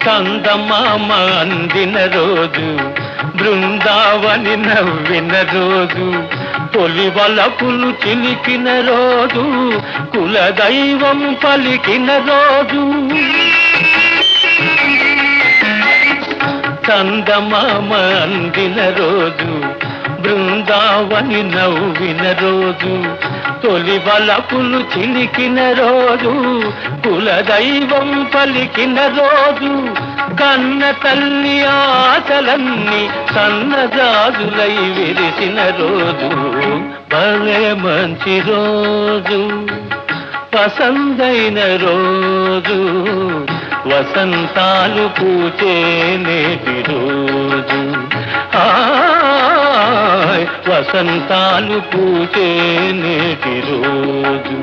చందమామ అందిన రోజు, బృందావని నవ్విన రోజు, తొలి వలపులు చిలికిన రోజు, కులదైవం పలికిన రోజు. చందమామ అందిన రోజు, బృందావని నవ్విన రోజు, తొలి వలపులు చిలికిన రోజు, కులదైవం పలికిన రోజు, కన్న తల్లి ఆశలన్నీ సన్నజాజులై విరిసిన రోజు. భలే మంచి రోజు, పసందైన రోజు, వసంతాలు పూచే నేటి రోజు. వసంతాలు పూచే నేటి రోజు.